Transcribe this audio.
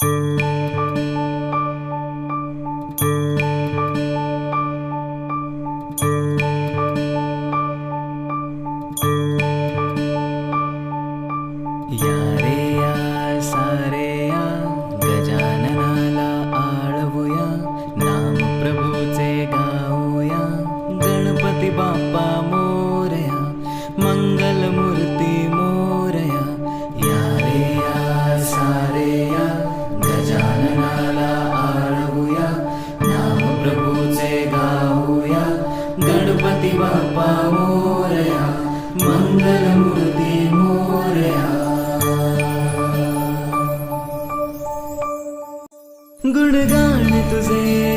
या रे या सारे या गजाननाला आळवूया, नाम प्रभूचे गाऊया, गणपती बाप्पा मोरया, मंगलमूर्ती मोरया. या रे या सारे या गजाननाला आळवूया, नाम प्रभूचे गाऊया, गणपती बाप्पा मोरया, मंगलमूर्ती मोरया. गुणगान तुझे